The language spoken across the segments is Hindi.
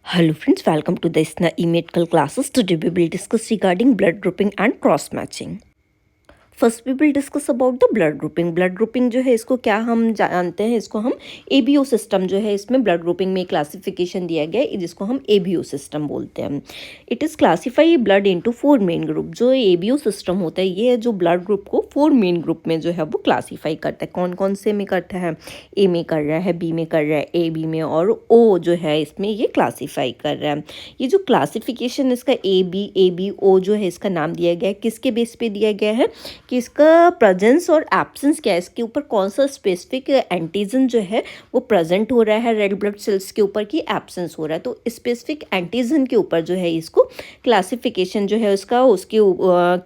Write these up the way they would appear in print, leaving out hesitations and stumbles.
Hello friends, welcome to the ISNA e-medical classes. Today we will discuss regarding blood grouping and cross matching. First we will discuss about the blood grouping. Blood grouping जो है इसको क्या हम जानते हैं, इसको हम एबीओ सिस्टम जो है, इसमें ब्लड ग्रुपिंग में क्लासिफिकेशन दिया गया है जिसको हम एबीओ सिस्टम बोलते हैं। It is classify blood into 4 main group. जो एबीओ सिस्टम होता है ये है जो ब्लड ग्रुप को 4 मेन ग्रुप में जो है वो क्लासीफाई करता है। कौन कौन से में करता है? ए में कर रहा है, बी में कर रहा है, ए बी में, और ओ जो है इसमें ये क्लासीफाई कर रहा है। ये जो क्लासिफिकेशन इसका ए बी ओ जो है इसका नाम दिया गया है, किसके बेस पे दिया गया है कि इसका प्रेजेंस और एब्सेंस क्या है, इसके ऊपर कौन सा स्पेसिफिक एंटीजन जो है वो प्रेजेंट हो रहा है रेड ब्लड सेल्स के ऊपर, की एब्सेंस हो रहा है। तो स्पेसिफिक एंटीजन के ऊपर जो है इसको क्लासिफिकेशन जो है उसका, उसके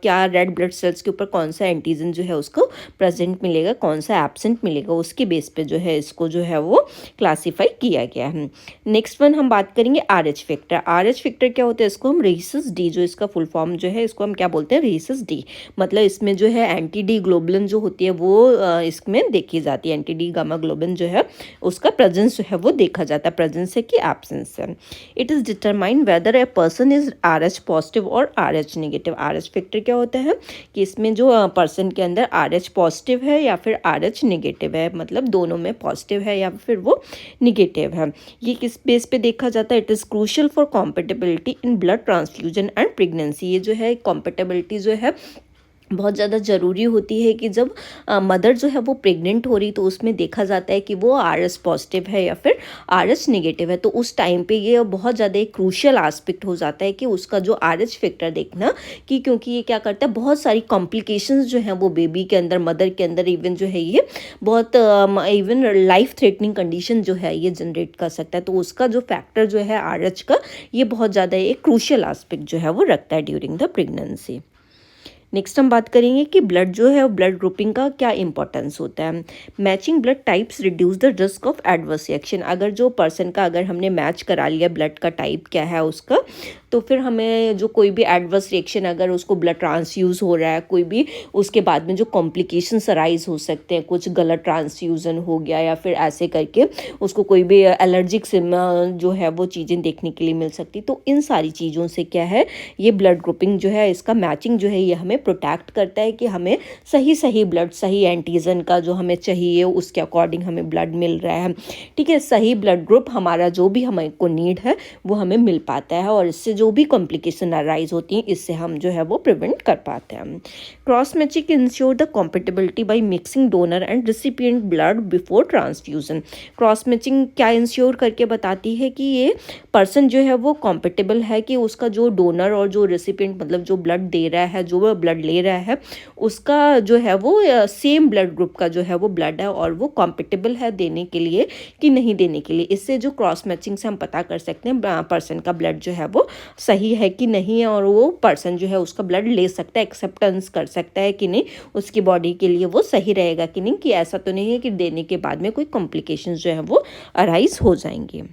क्या रेड ब्लड सेल्स के ऊपर कौन सा एंटीजन जो है उसको प्रेजेंट मिलेगा, कौन सा एब्सेंट मिलेगा, उसके बेस पे जो है इसको जो है वो क्लासीफाई किया गया है। नेक्स्ट वन हम बात करेंगे RH फैक्टर। RH फैक्टर क्या होता है? इसको हम रेसिस डी, जो इसका फुल फॉर्म जो है इसको हम क्या बोलते हैं? Rhesus D. मतलब इसमें जो है एंटी डी ग्लोबुलिन जो होती है वो इसमें देखी जाती है। एंटी डी गामा ग्लोबुलिन जो है उसका प्रेजेंस जो है वो देखा जाता है, प्रेजेंस है कि एब्सेंस है। It is determine whether a person is RH positive और RH नेगेटिव। RH फैक्टर क्या होता है कि इसमें जो पर्सन के अंदर RH पॉजिटिव है या फिर RH नेगेटिव है, मतलब दोनों में पॉजिटिव है या फिर वो निगेटिव है। ये किस बेस पे देखा जाता है? It is crucial for compatibility in blood transfusion and pregnancy. ये जो है कॉम्पेटेबिलिटी जो है बहुत ज़्यादा ज़रूरी होती है कि जब मदर जो है वो प्रेग्नेंट हो रही तो उसमें देखा जाता है कि वो RH पॉजिटिव है या फिर RH नेगेटिव है। तो उस टाइम पे ये बहुत ज़्यादा एक क्रूशियल एस्पेक्ट हो जाता है कि उसका जो RH फैक्टर देखना, कि क्योंकि ये क्या करता है, बहुत सारी कॉम्प्लिकेशंस जो हैं वो बेबी के अंदर, मदर के अंदर इवन जो है ये बहुत इवन लाइफ थ्रेटनिंग कंडीशन जो है ये जनरेट कर सकता है। तो उसका जो फैक्टर जो है RH का, ये बहुत ज़्यादा एक क्रूशियल एस्पेक्ट जो है वो रखता है ड्यूरिंग द प्रेगनेंसी। नेक्स्ट हम बात करेंगे कि ब्लड जो है ब्लड ग्रुपिंग का क्या इंपॉर्टेंस होता है। Matching blood types reduce the risk of adverse reaction. अगर जो पर्सन का अगर हमने मैच करा लिया ब्लड का टाइप क्या है उसका, तो फिर हमें जो कोई भी एडवर्स रिएक्शन, अगर उसको ब्लड ट्रांसफ्यूज़ हो रहा है, कोई भी उसके बाद में जो कॉम्प्लिकेशंस अराइज हो सकते हैं, कुछ गलत ट्रांसफ्यूज़न हो गया या फिर ऐसे करके उसको कोई भी एलर्जिक जो है वो चीज़ें देखने के लिए मिल सकती। तो इन सारी चीज़ों से क्या है, ये ब्लड ग्रुपिंग जो है इसका मैचिंग जो है ये हमें प्रोटेक्ट करता है कि हमें सही ब्लड, सही एंटीजन का जो हमें चाहिए उसके अकॉर्डिंग हमें ब्लड मिल रहा है। ठीक है, सही ब्लड ग्रुप हमारा जो भी हमें को नीड है वो हमें मिल पाता है, और इससे जो भी कॉम्प्लिकेशन अराइज होती हैं इससे हम जो है वो प्रिवेंट कर पाते हैं। Cross matching ensure the compatibility by mixing donor and recipient blood before transfusion. Cross matching क्या इंश्योर करके बताती है कि ये पर्सन जो है वो कॉम्पेटेबल है, कि उसका जो डोनर और जो रेसिपिएंट, मतलब जो ब्लड दे रहा है, जो ब्लड ले रहा है, उसका जो है वो सेम ब्लड ग्रुप का जो है वो ब्लड है और वो कॉम्पेटेबल है देने के लिए कि नहीं देने के लिए। इससे जो क्रॉस मैचिंग से हम पता कर सकते हैं पर्सन का ब्लड जो है वो सही है कि नहीं है, और वो पर्सन जो है उसका ब्लड ले सकता है, एक्सेप्टेंस कर सकता है कि नहीं, उसकी बॉडी के लिए वो सही रहेगा कि नहीं, कि ऐसा तो नहीं है कि देने के बाद में कोई कॉम्प्लिकेशंस जो है वो अराइज हो जाएंगे।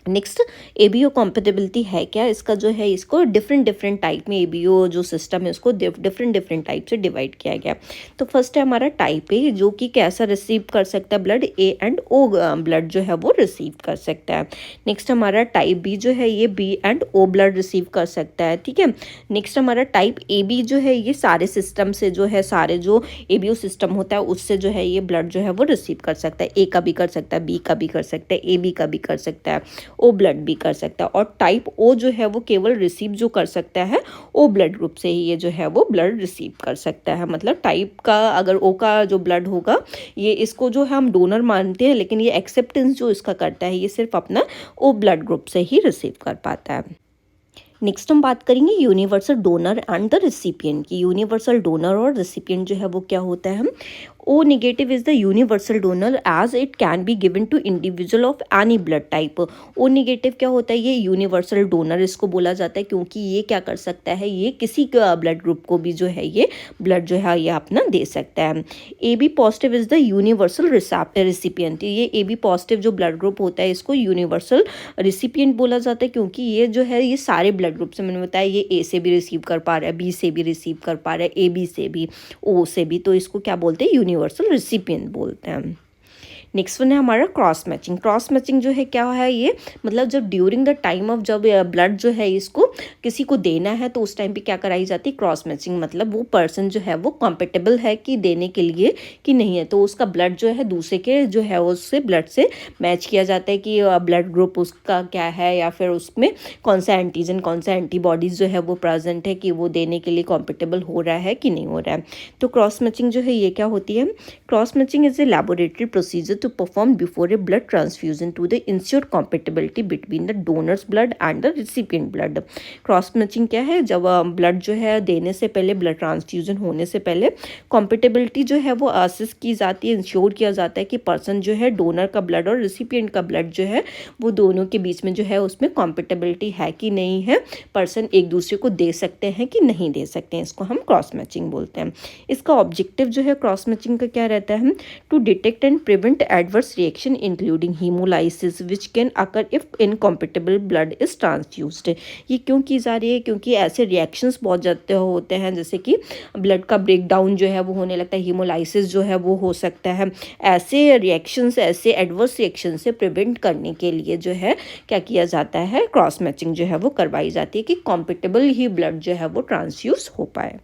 नेक्स्ट, एबीओ कॉम्पेटेबिलिटी है क्या? इसका जो है इसको डिफरेंट टाइप में एबीओ जो सिस्टम है उसको डिफरेंट टाइप से डिवाइड किया गया। तो फर्स्ट है हमारा टाइप ए, जो कि कैसा रिसीव कर सकता है blood, A and O blood जो है वो रिसीव कर सकता है। नेक्स्ट हमारा टाइप बी जो है ये B and O blood receive कर सकता है। ठीक है, नेक्स्ट हमारा टाइप ए बी जो है ये सारे सिस्टम से जो है, सारे जो एबीओ सिस्टम होता है उससे जो है ये ब्लड जो है वो रिसीव कर सकता है। ए का भी कर सकता है, बी का भी कर सकता है, ए बी का भी कर सकता है, ओ ब्लड भी कर सकता है। और टाइप ओ जो है वो केवल रिसीव जो कर सकता है ओ ब्लड ग्रुप से ही ये जो है वो ब्लड रिसीव कर सकता है। मतलब टाइप का अगर ओ का जो ब्लड होगा, ये इसको जो है हम डोनर मानते हैं, लेकिन ये एक्सेप्टेंस जो इसका करता है ये सिर्फ अपना ओ ब्लड ग्रुप से ही रिसीव कर पाता है। नेक्स्ट हम बात करेंगे universal donor and the recipient की। यूनिवर्सल डोनर और रिसिपिएंट जो है वो क्या होता है? O negative is the universal donor as it can be given to individual of any blood type. O negative क्या होता है? ये यूनिवर्सल डोनर इसको बोला जाता है, क्योंकि ये क्या कर सकता है, ये किसी का ब्लड ग्रुप को भी जो है ये ब्लड जो है ये अपना दे सकता है। A B positive is the universal recipient. ये ए बी पॉजिटिव जो ब्लड ग्रुप होता है इसको यूनिवर्सल रिसिपिएंट बोला जाता है, क्योंकि ये जो है ये सारे ब्लड ग्रुप से, मैंने बताया ये ए से भी रिसीव कर पा रहा है, बी से भी रिसीव कर पा रहा है, ए बी से भी, ओ से भी, तो इसको क्या बोलते हैं? यूनिवर्सल रिसिपिएंट बोलते हैं। नेक्स्ट वन है हमारा क्रॉस मैचिंग। क्रॉस मैचिंग जो है क्या है, ये मतलब जब ड्यूरिंग द टाइम ऑफ जब ब्लड जो है इसको किसी को देना है तो उस टाइम पे क्या कराई जाती है, क्रॉस मैचिंग। मतलब वो पर्सन जो है वो कॉम्पेटेबल है कि देने के लिए कि नहीं है, तो उसका ब्लड जो है दूसरे के जो है उससे ब्लड से मैच किया जाता है कि ब्लड ग्रुप उसका क्या है, या फिर उसमें कौन सा एंटीजन कौन सा एंटीबॉडीज़ जो है वो प्रेजेंट है कि वो देने के लिए कॉम्पेटेबल हो रहा है कि नहीं हो रहा है। तो क्रॉस मैचिंग जो है ये क्या होती है, cross matching is a laboratory procedure to perform before a blood transfusion to the ensure compatibility between the donor's blood and the recipient blood. Cross matching क्या है, जब ब्लड जो है देने से पहले, ब्लड ट्रांसफ्यूजन होने से पहले कॉम्पेटेबिलिटी जो है वो असेस की जाती है, इंश्योर किया जाता है कि पर्सन जो है डोनर का ब्लड और रिसिपिएंट का ब्लड जो है वो दोनों के बीच में जो है उसमें कॉम्पेटेबिलिटी है कि नहीं है, पर्सन एक दूसरे को दे सकते हैं कि नहीं दे सकते हैं, इसको हम क्रॉस मैचिंग बोलते हैं। इसका ऑब्जेक्टिव जो है क्रॉस मैचिंग का क्या रहता है, to detect and prevent adverse reaction including haemolysis which can occur if incompatible blood is transfused. ये क्यों की जा रही है, क्योंकि ऐसे रिएक्शंस बहुत ज़्यादा होते हैं, जैसे कि ब्लड का ब्रेकडाउन जो है वो होने लगता है, हीमोलाइसिस जो है वो हो सकता है। ऐसे रिएक्शंस, ऐसे एडवर्स रिएक्शन से प्रिवेंट करने के लिए जो है क्या किया जाता है, क्रॉस मैचिंग जो है वो करवाई जाती है कि कॉम्पेटेबल ही ब्लड जो है वो ट्रांसफ्यूज हो पाए।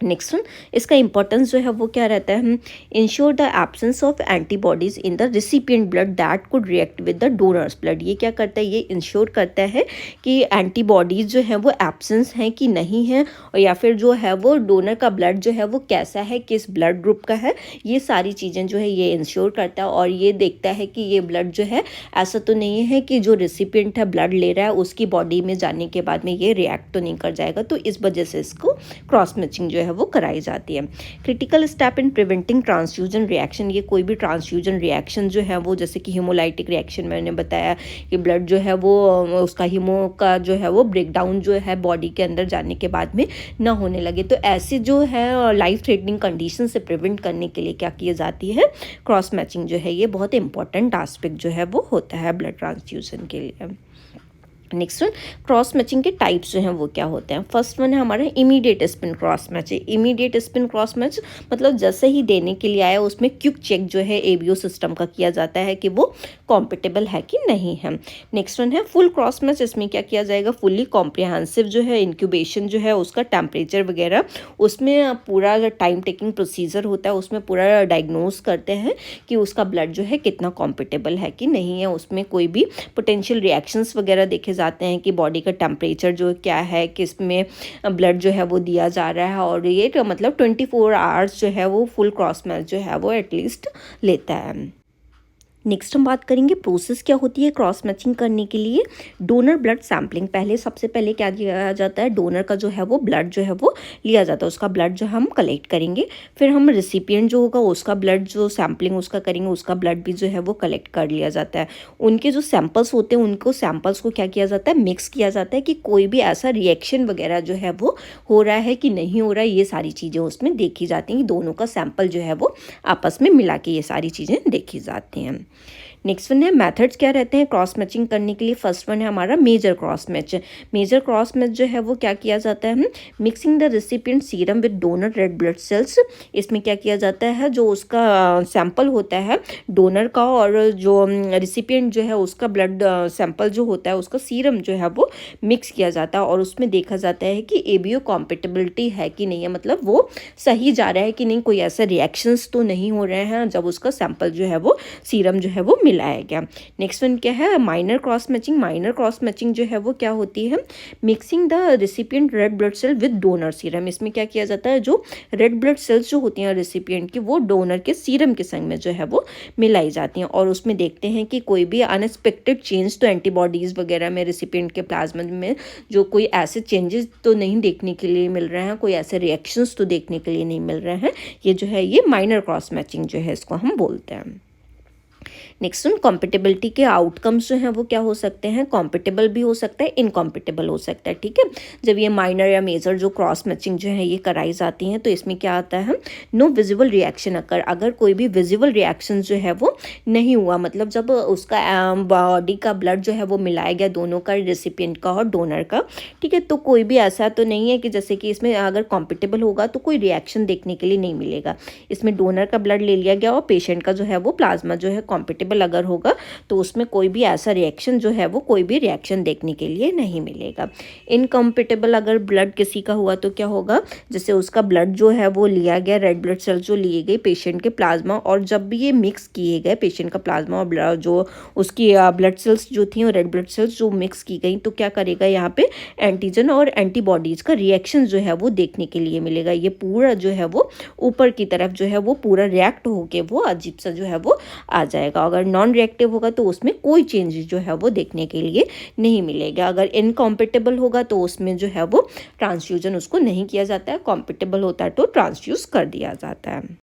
नेक्स्ट वन, इसका इंपॉर्टेंस जो है वो क्या रहता है, ensure the absence of antibodies in the recipient blood that could react with the donor's blood. ये क्या करता है, ये इंश्योर करता है कि एंटीबॉडीज जो है वो एब्सेंस हैं कि नहीं है, और या फिर जो है वो डोनर का ब्लड जो है वो कैसा है, किस ब्लड ग्रुप का है, ये सारी चीज़ें जो है ये इंश्योर करता है। और ये देखता है कि ये ब्लड जो है ऐसा तो नहीं है कि जो रिसिपिएंट है ब्लड ले रहा है उसकी बॉडी में जाने के बाद में ये रिएक्ट तो नहीं कर जाएगा, तो इस वजह से इसको क्रॉस मैचिंग जो है वो कराई जाती है। Critical step in preventing transfusion reaction, ये कोई भी ट्रांसफ्यूजन रिएक्शन जो है वो, जैसे कि हीमोलाइटिक रिएक्शन मैंने बताया कि ब्लड जो है वो उसका हीमो का जो है वो ब्रेकडाउन जो है बॉडी के अंदर जाने के बाद में ना होने लगे, तो ऐसे जो है लाइफ थ्रेटनिंग कंडीशन से प्रिवेंट करने के लिए क्या की जाती है, क्रॉस मैचिंग जो है ये बहुत इंपॉर्टेंट एस्पेक्ट जो है वो होता है ब्लड ट्रांसफ्यूजन के लिए। नेक्स्ट वन, क्रॉस मैचिंग के टाइप्स जो हैं वो क्या होते हैं। फर्स्ट वन है हमारा immediate spin cross match. Immediate spin cross match मतलब जैसे ही देने के लिए आया उसमें क्विक चेक जो है एबीओ सिस्टम का किया जाता है कि वो कॉम्पेटेबल है कि नहीं है। नेक्स्ट वन है फुल क्रॉस मैच। इसमें क्या किया जाएगा, फुल्ली कॉम्प्रिहेंसिव जो है इंक्यूबेशन जो है उसका टेम्परेचर वगैरह, उसमें पूरा टाइम टेकिंग प्रोसीजर होता है, उसमें पूरा डायग्नोज करते हैं कि उसका ब्लड जो है कितना कॉम्पेटेबल है कि नहीं है, उसमें कोई भी पोटेंशियल रिएक्शंस वगैरह देखे जाते हैं कि बॉडी का टेम्परेचर जो क्या है, किस में ब्लड जो है वो दिया जा रहा है, और ये मतलब 24 आवर्स जो है वो फुल क्रॉस मैच जो है वो एटलीस्ट लेता है। नेक्स्ट हम बात करेंगे प्रोसेस क्या होती है क्रॉस मैचिंग करने के लिए। डोनर ब्लड सैम्पलिंग, पहले सबसे पहले क्या किया जाता है, डोनर का जो है वो ब्लड जो है वो लिया जाता है, उसका ब्लड जो हम कलेक्ट करेंगे, फिर हम रिसिपिएंट जो होगा उसका ब्लड जो सैम्पलिंग उसका करेंगे, उसका ब्लड भी जो है वो कलेक्ट कर लिया जाता है। उनके जो सैंपल्स होते हैं उनको सैंपल्स को क्या किया जाता है, मिक्स किया जाता है कि कोई भी ऐसा रिएक्शन वगैरह जो है वो हो रहा है कि नहीं हो रहा है, ये सारी चीज़ें उसमें देखी जाती हैं कि दोनों का सैंपल जो है वो आपस में मिला के ये सारी चीज़ें देखी जाती हैं। नेक्स्ट वन है मेथड्स क्या रहते हैं क्रॉस मैचिंग करने के लिए। फर्स्ट वन है हमारा major cross match. Major cross match जो है वो क्या किया जाता है, mixing the recipient serum with donor red blood cells. इसमें क्या किया जाता है, जो उसका सैंपल होता है डोनर का और जो रिसिपिएंट जो है उसका ब्लड सैंपल जो होता है उसका सीरम जो है वो मिक्स किया जाता है, और उसमें देखा जाता है कि एबीओ कॉम्पेटेबिलिटी है कि नहीं है, मतलब वो सही जा रहा है कि नहीं, कोई ऐसे रिएक्शंस तो नहीं हो रहे हैं जब उसका सैंपल जो है वो सीरम जो है वो मिलाया गया। नेक्स्ट वन क्या है, minor cross matching. Minor cross matching जो है वो क्या होती है, mixing the recipient red blood cell with donor serum. इसमें क्या किया जाता है, जो रेड ब्लड सेल्स जो होती हैं रिसिपिएंट की वो डोनर के सीरम के संग में जो है वो मिलाई जाती हैं, और उसमें देखते हैं कि कोई भी अनएक्सपेक्टेड चेंज तो एंटीबॉडीज़ वगैरह में रिसिपिएंट के प्लाज्मा में जो कोई ऐसे चेंजेस तो नहीं देखने के लिए मिल रहे हैं, कोई ऐसे रिएक्शंस तो देखने के लिए नहीं मिल रहे हैं। ये जो है ये माइनर क्रॉस मैचिंग जो है इसको हम बोलते हैं। नेक्स्ट वन कॉम्पिटेबिलिटी के आउटकम्स जो हैं वो क्या हो सकते हैं, कॉम्पिटेबल भी हो सकता है, इनकॉम्पिटेबल हो सकता है, ठीक है। जब ये माइनर या मेजर जो क्रॉस मैचिंग जो है ये कराई जाती हैं तो इसमें क्या आता है, नो विजिबल रिएक्शन अकर, अगर कोई भी विजिबल रिएक्शन जो है वो नहीं हुआ, मतलब जब उसका बॉडी का ब्लड जो है वो मिलाया गया दोनों का, रेसिपिएंट का और डोनर का, ठीक है, तो कोई भी ऐसा तो नहीं है कि जैसे कि इसमें अगर कॉम्पिटेबल होगा तो कोई रिएक्शन देखने के लिए नहीं मिलेगा। इसमें डोनर का ब्लड ले लिया गया और पेशेंट का जो है वो प्लाज्मा जो है कॉम्पिटेबल अगर होगा तो उसमें कोई भी ऐसा रिएक्शन जो है वो कोई भी रिएक्शन देखने के लिए नहीं मिलेगा। इनकॉम्पिटेबल अगर ब्लड किसी का हुआ तो क्या होगा, जैसे उसका ब्लड जो है वो लिया गया, रेड ब्लड सेल्स जो लिए गए पेशेंट के प्लाज्मा, और जब भी ये मिक्स किए गए पेशेंट का प्लाज्मा और जो उसकी ब्लड सेल्स जो थी और रेड ब्लड सेल्स जो मिक्स की गई, तो क्या करेगा यहाँ पे एंटीजन और एंटीबॉडीज़ का रिएक्शन जो है वो देखने के लिए मिलेगा। ये पूरा जो है वो ऊपर की तरफ जो है वो पूरा रिएक्ट होके वो अजीब सा जो है वो आ जाएगा। अगर नॉन रिएक्टिव होगा तो उसमें कोई चेंजेस जो है वो देखने के लिए नहीं मिलेगा। अगर इनकॉम्पिटेबल होगा तो उसमें जो है वो ट्रांसफ्यूजन उसको नहीं किया जाता है, कॉम्पिटेबल होता है तो ट्रांसफ्यूज कर दिया जाता है।